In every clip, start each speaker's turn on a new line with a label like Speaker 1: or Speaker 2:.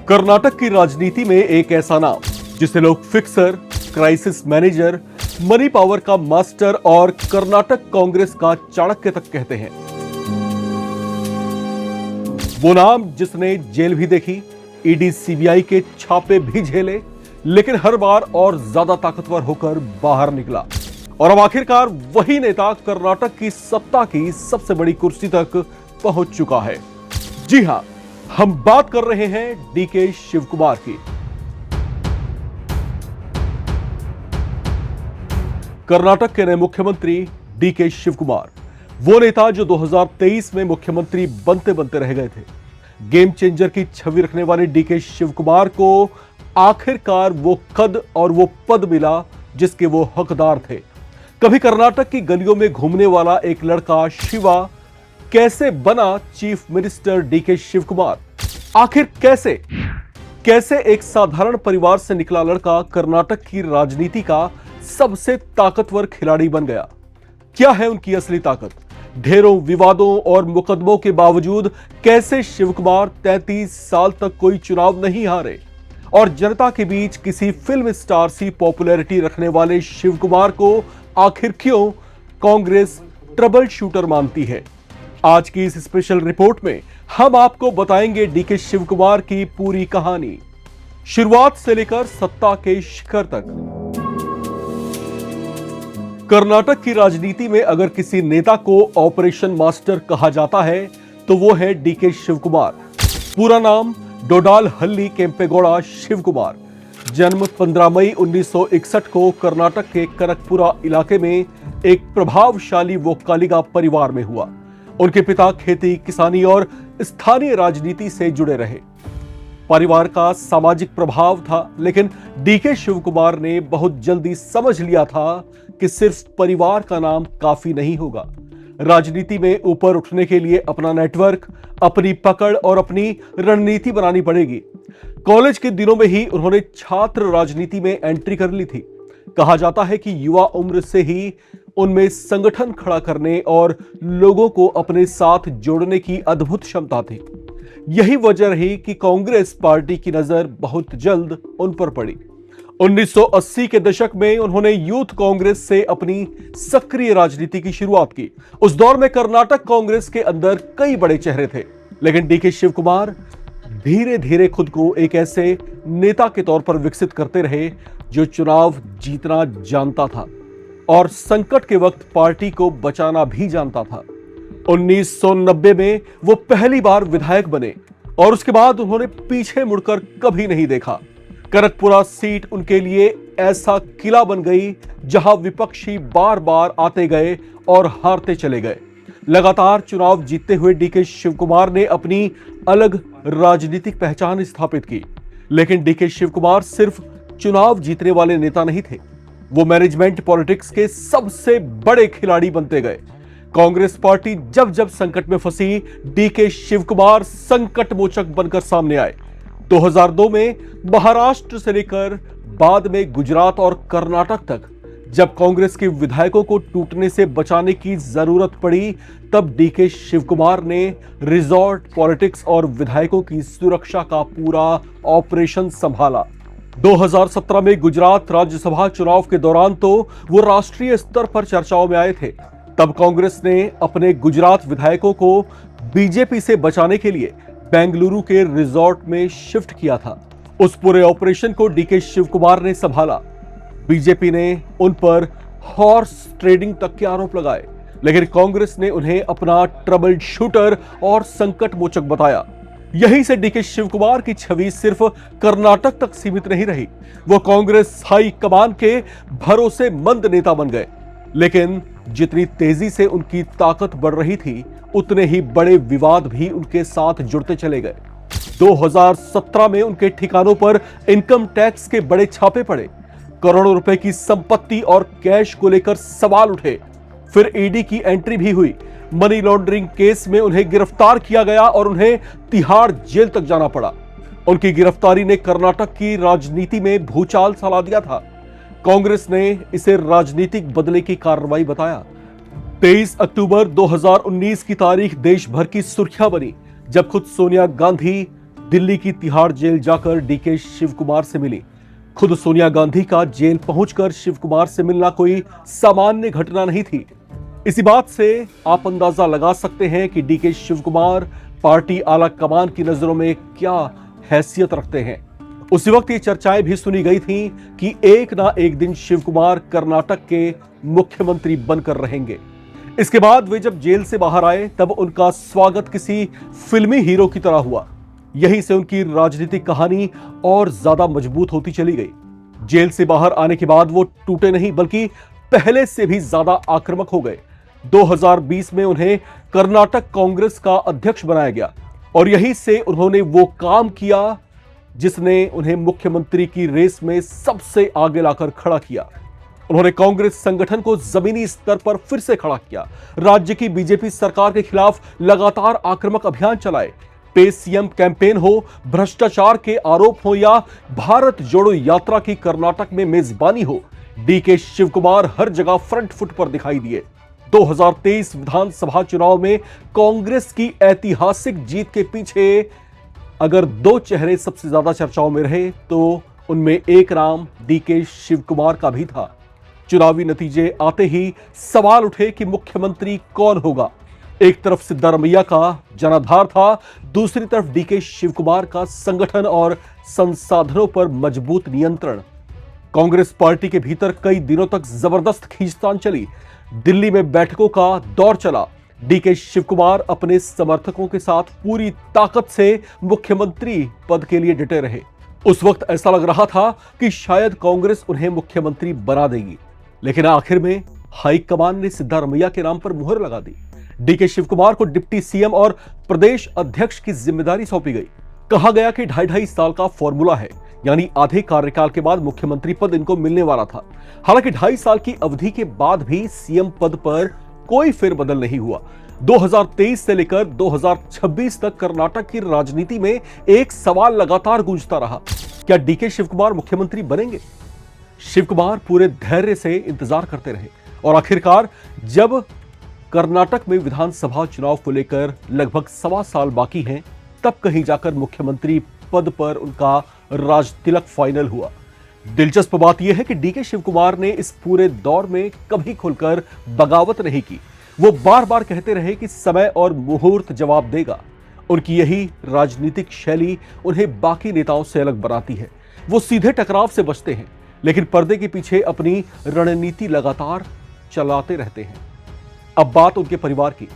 Speaker 1: कर्नाटक की राजनीति में एक ऐसा नाम जिसे लोग fixer, crisis manager, money power का मास्टर और कर्नाटक कांग्रेस का चाणक्य तक कहते हैं। वो नाम जिसने जेल भी देखी, ईडी सीबीआई के छापे भी झेले, लेकिन हर बार और ज्यादा ताकतवर होकर बाहर निकला और अब आखिरकार वही नेता कर्नाटक की सत्ता की सबसे बड़ी कुर्सी तक पहुंच चुका है। जी हां, हम बात कर रहे हैं डीके शिवकुमार की। कर्नाटक के नए मुख्यमंत्री डीके शिवकुमार, वो नेता जो 2023 में मुख्यमंत्री बनते बनते रह गए थे। गेम चेंजर की छवि रखने वाले डीके शिवकुमार को आखिरकार वो कद और वो पद मिला जिसके वो हकदार थे। कभी कर्नाटक की गलियों में घूमने वाला एक लड़का शिवा कैसे बना चीफ मिनिस्टर डीके शिवकुमार? आखिर कैसे एक साधारण परिवार से निकला लड़का कर्नाटक की राजनीति का सबसे ताकतवर खिलाड़ी बन गया? क्या है उनकी असली ताकत? ढेरों विवादों और मुकदमों के बावजूद कैसे शिवकुमार 33 साल तक कोई चुनाव नहीं हारे? और जनता के बीच किसी फिल्म स्टार सी पॉपुलैरिटी रखने वाले शिवकुमार को आखिर क्यों कांग्रेस ट्रबल शूटर मानती है? आज की इस स्पेशल रिपोर्ट में हम आपको बताएंगे डीके शिवकुमार की पूरी कहानी, शुरुआत से लेकर सत्ता के शिखर तक। कर्नाटक की राजनीति में अगर किसी नेता को ऑपरेशन मास्टर कहा जाता है तो वो है डीके शिवकुमार। पूरा नाम डोडाल हल्ली केंपेगौड़ा शिवकुमार। जन्म 15 मई 1961 को कर्नाटक के कनकपुरा इलाके में एक प्रभावशाली वोक्कालिगा परिवार में हुआ। उनके पिता खेती, किसानी और स्थानीय राजनीति से जुड़े रहे। परिवार का सामाजिक प्रभाव था, लेकिन डीके शिवकुमार ने बहुत जल्दी समझ लिया था कि सिर्फ परिवार का नाम काफी नहीं होगा। राजनीति में ऊपर उठने के लिए अपना नेटवर्क, अपनी पकड़ और अपनी रणनीति बनानी पड़ेगी। कॉलेज के दिनों में ही उन्होंने छात्र राजनीति में एंट्री कर ली थी। कहा जाता है कि युवा उम्र से ही उनमें संगठन खड़ा करने और लोगों को अपने साथ जोड़ने की अद्भुत क्षमता थी। यही वजह रही कि कांग्रेस पार्टी की नजर बहुत जल्द उन पर पड़ी। 1980 के दशक में उन्होंने यूथ कांग्रेस से अपनी सक्रिय राजनीति की शुरुआत की। उस दौर में कर्नाटक कांग्रेस के अंदर कई बड़े चेहरे थे, लेकिन डीके शिवकुमार धीरे धीरे खुद को एक ऐसे नेता के तौर पर विकसित करते रहे जो चुनाव जीतना जानता था और संकट के वक्त पार्टी को बचाना भी जानता था। 1990 में वो पहली बार विधायक बने और उसके बाद उन्होंने पीछे मुड़कर कभी नहीं देखा। कनकपुरा सीट उनके लिए ऐसा किला बन गई जहां विपक्षी बार बार आते गए और हारते चले गए। लगातार चुनाव जीतते हुए डीके शिवकुमार ने अपनी अलग राजनीतिक पहचान स्थापित की। लेकिन डीके शिवकुमार सिर्फ चुनाव जीतने वाले नेता नहीं थे, वो मैनेजमेंट पॉलिटिक्स के सबसे बड़े खिलाड़ी बनते गए। कांग्रेस पार्टी जब जब संकट में फंसी, डीके शिवकुमार संकट मोचक बनकर सामने आए। 2002 में महाराष्ट्र से लेकर बाद में गुजरात और कर्नाटक तक जब कांग्रेस के विधायकों को टूटने से बचाने की जरूरत पड़ी, तब डीके शिवकुमार ने रिजॉर्ट पॉलिटिक्स और विधायकों की सुरक्षा का पूरा ऑपरेशन संभाला। 2017 में गुजरात राज्यसभा चुनाव के दौरान तो वो राष्ट्रीय स्तर पर चर्चाओं में आए थे। तब कांग्रेस ने अपने गुजरात विधायकों को बीजेपी से बचाने के लिए बेंगलुरु के रिजॉर्ट में शिफ्ट किया था। उस पूरे ऑपरेशन को डीके शिवकुमार ने संभाला। बीजेपी ने उन पर हॉर्स ट्रेडिंग तक के आरोप लगाए, लेकिन कांग्रेस ने उन्हें अपना ट्रबल शूटर और संकट मोचक बताया। यहीं से डीके शिवकुमार की छवि सिर्फ कर्नाटक तक सीमित नहीं रही, वो कांग्रेस हाई कमान के भरोसेमंद नेता बन गए। लेकिन जितनी तेजी से उनकी ताकत बढ़ रही थी, उतने ही बड़े विवाद भी उनके साथ जुड़ते चले गए। 2017 में उनके ठिकानों पर इनकम टैक्स के बड़े छापे पड़े। करोड़ों रुपए की संपत्ति और कैश को लेकर सवाल उठे। फिर ईडी की एंट्री भी हुई। मनी लॉन्ड्रिंग केस में उन्हें गिरफ्तार किया गया और उन्हें तिहाड़ जेल तक जाना पड़ा। उनकी गिरफ्तारी ने कर्नाटक की राजनीति में भूचाल सा ला दिया था। कांग्रेस ने इसे राजनीतिक बदले की कार्रवाई बताया। 23 अक्टूबर 2019 की तारीख देश भर की सुर्खियां बनी, जब खुद सोनिया गांधी दिल्ली की तिहाड़ जेल जाकर डीके शिव कुमार से मिली। खुद सोनिया गांधी का जेल पहुंचकर शिव कुमार से मिलना कोई सामान्य घटना नहीं थी। इसी बात से आप अंदाजा लगा सकते हैं कि डीके शिव कुमार पार्टी आला कमान की नजरों में क्या हैसियत रखते हैं। उसी वक्त ये चर्चाएं भी सुनी गई थीं कि एक ना एक दिन शिव कुमार कर्नाटक के मुख्यमंत्री बनकर रहेंगे। इसके बाद वे जब जेल से बाहर आए तब उनका स्वागत किसी फिल्मी हीरो की तरह हुआ। यहीं से उनकी राजनीतिक कहानी और ज्यादा मजबूत होती चली गई। जेल से बाहर आने के बाद वो टूटे नहीं बल्कि पहले से भी ज्यादा आक्रामक हो गए। 2020 में उन्हें कर्नाटक कांग्रेस का अध्यक्ष बनाया गया और यहीं से उन्होंने वो काम किया जिसने उन्हें मुख्यमंत्री की रेस में सबसे आगे लाकर खड़ा किया। उन्होंने कांग्रेस संगठन को जमीनी स्तर पर फिर से खड़ा किया। राज्य की बीजेपी सरकार के खिलाफ लगातार आक्रामक अभियान चलाए। पे सीएम कैंपेन हो, भ्रष्टाचार के आरोप हो या भारत जोड़ो यात्रा की कर्नाटक में मेजबानी हो, डीके शिव कुमार हर जगह फ्रंट फुट पर दिखाई दिए। 2023 विधानसभा चुनाव में कांग्रेस की ऐतिहासिक जीत के पीछे अगर दो चेहरे सबसे ज्यादा चर्चाओं में रहे तो उनमें एक नाम डीके शिव कुमार का भी था। चुनावी नतीजे आते ही सवाल उठे कि मुख्यमंत्री कौन होगा। एक तरफ सिद्धारमैया का जनाधार था, दूसरी तरफ डीके शिव कुमार का संगठन और संसाधनों पर मजबूत नियंत्रण। कांग्रेस पार्टी के भीतर कई दिनों तक जबरदस्त खींचतान चली। दिल्ली में बैठकों का दौर चला। डीके शिव कुमार अपने समर्थकों के साथ पूरी ताकत से मुख्यमंत्री पद के लिए डटे रहे। उस वक्त ऐसा लग रहा था कि शायद कांग्रेस उन्हें मुख्यमंत्री बना देगी, लेकिन आखिर में हाईकमान ने सिद्धारमैया के नाम पर मुहर लगा दी। डीके शिव कुमार को डिप्टी सीएम और प्रदेश अध्यक्ष की जिम्मेदारी सौंपी गई। कहा गया कि 2.5 साल का फॉर्मूला है, यानी आधे कार्यकाल के बाद मुख्यमंत्री पद इनको मिलने वाला था। हालांकि 2.5 साल की अवधि के बाद भी सीएम पद पर कोई फेरबदल नहीं हुआ। 2023 से लेकर 2026 तक कर्नाटक की राजनीति में एक सवाल लगातार गूंजता रहा, क्या डीके शिव कुमार मुख्यमंत्री बनेंगे? शिव कुमार पूरे धैर्य से इंतजार करते रहे और आखिरकार जब कर्नाटक में विधानसभा चुनाव को लेकर लगभग 1.25 साल बाकी हैं, तब कहीं जाकर मुख्यमंत्री पद पर उनका राज तिलक फाइनल हुआ। दिलचस्प बात यह है कि डीके शिव कुमार ने इस पूरे दौर में कभी खुलकर बगावत नहीं की। वो बार बार कहते रहे कि समय और मुहूर्त जवाब देगा। उनकी यही राजनीतिक शैली उन्हें बाकी नेताओं से अलग बनाती है। वो सीधे टकराव से बचते हैं, लेकिन पर्दे के पीछे अपनी रणनीति लगातार चलाते रहते हैं। अब बात उनके परिवार की।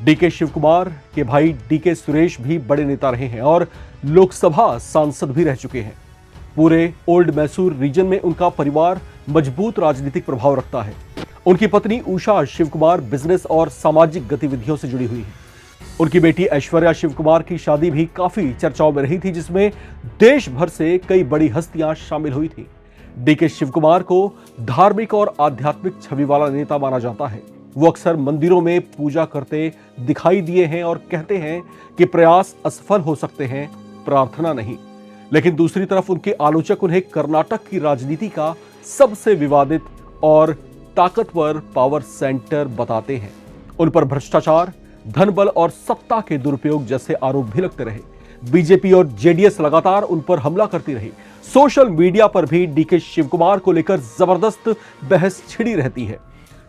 Speaker 1: डीके शिव कुमार के भाई डीके सुरेश भी बड़े नेता रहे हैं और लोकसभा सांसद भी रह चुके हैं। पूरे ओल्ड मैसूर रीजन में उनका परिवार मजबूत राजनीतिक प्रभाव रखता है। उनकी पत्नी उषा शिव कुमार बिजनेस और सामाजिक गतिविधियों से जुड़ी हुई है। उनकी बेटी ऐश्वर्या शिव कुमार की शादी भी काफी चर्चाओं में रही थी, जिसमें देश भर से कई बड़ी हस्तियां शामिल हुई थी। डीके शिव कुमार को धार्मिक और आध्यात्मिक छवि वाला नेता माना जाता है। वो अक्सर मंदिरों में पूजा करते दिखाई दिए हैं और कहते हैं कि प्रयास असफल हो सकते हैं, प्रार्थना नहीं। लेकिन दूसरी तरफ उनके आलोचक उन्हें कर्नाटक की राजनीति का सबसे विवादित और ताकतवर पावर सेंटर बताते हैं। उन पर भ्रष्टाचार, धनबल और सत्ता के दुरुपयोग जैसे आरोप भी लगते रहे। बीजेपी और जेडीएस लगातार उन पर हमला करती रही। सोशल मीडिया पर भी डीके शिव कुमार को लेकर जबरदस्त बहस छिड़ी रहती है।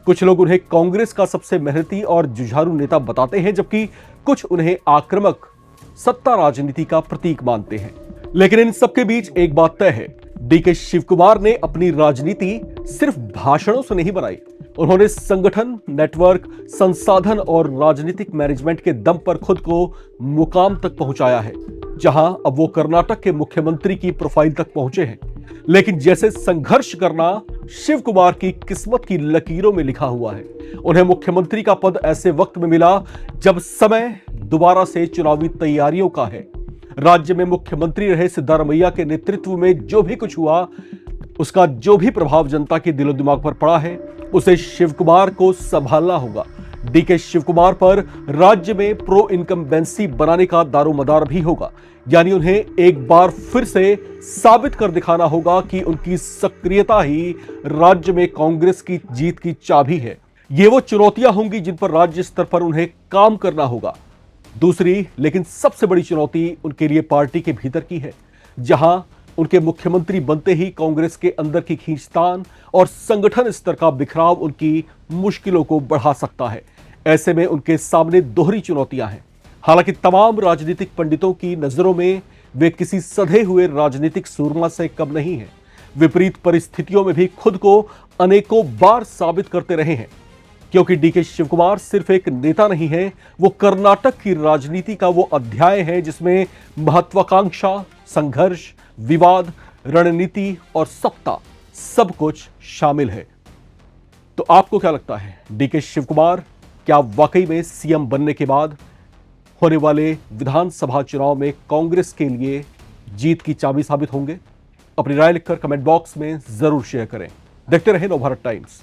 Speaker 1: कुछ लोग उन्हें कांग्रेस का सबसे मेहनती और जुझारू नेता बताते हैं, जबकि कुछ उन्हें आक्रामक सत्ता राजनीति का प्रतीक मानते हैं। लेकिन इन सबके बीच एक बात तय है, डीके शिव कुमार ने अपनी राजनीति सिर्फ भाषणों से नहीं बनाई। उन्होंने संगठन, नेटवर्क, संसाधन और राजनीतिक मैनेजमेंट के दम पर खुद को मुकाम तक पहुंचाया है, जहां अब वो कर्नाटक के मुख्यमंत्री की प्रोफाइल तक पहुंचे हैं। लेकिन जैसे संघर्ष करना शिव कुमार की किस्मत की लकीरों में लिखा हुआ है। उन्हें मुख्यमंत्री का पद ऐसे वक्त में मिला जब समय दोबारा से चुनावी तैयारियों का है। राज्य में मुख्यमंत्री रहे सिद्धारमैया के नेतृत्व में जो भी कुछ हुआ, उसका जो भी प्रभाव जनता के दिलो दिमाग पर पड़ा है, उसे शिव कुमार को संभालना होगा। डीके शिव कुमार पर राज्य में प्रो इनकम्बेंसी बनाने का दारोमदार भी होगा, यानी उन्हें एक बार फिर से साबित कर दिखाना होगा कि उनकी सक्रियता ही राज्य में कांग्रेस की जीत की चाबी है। ये वो चुनौतियां होंगी जिन पर राज्य स्तर पर उन्हें काम करना होगा। दूसरी लेकिन सबसे बड़ी चुनौती उनके लिए पार्टी के भीतर की है, जहां उनके मुख्यमंत्री बनते ही कांग्रेस के अंदर की खींचतान और संगठन स्तर का बिखराव उनकी मुश्किलों को बढ़ा सकता है। ऐसे में उनके सामने दोहरी चुनौतियां हैं। हालांकि तमाम राजनीतिक पंडितों की नजरों में वे किसी सधे हुए राजनीतिक सूरमा से कम नहीं हैं। विपरीत परिस्थितियों में भी खुद को अनेकों बार साबित करते रहे हैं, क्योंकि डीके शिवकुमार सिर्फ एक नेता नहीं है, वो कर्नाटक की राजनीति का वो अध्याय है जिसमें महत्वाकांक्षा, संघर्ष, विवाद, रणनीति और सत्ता सब कुछ शामिल है। तो आपको क्या लगता है, डीके शिवकुमार क्या वाकई में सीएम बनने के बाद होने वाले विधानसभा चुनाव में कांग्रेस के लिए जीत की चाबी साबित होंगे? अपनी राय लिखकर कमेंट बॉक्स में जरूर शेयर करें। देखते रहें नवभारत टाइम्स।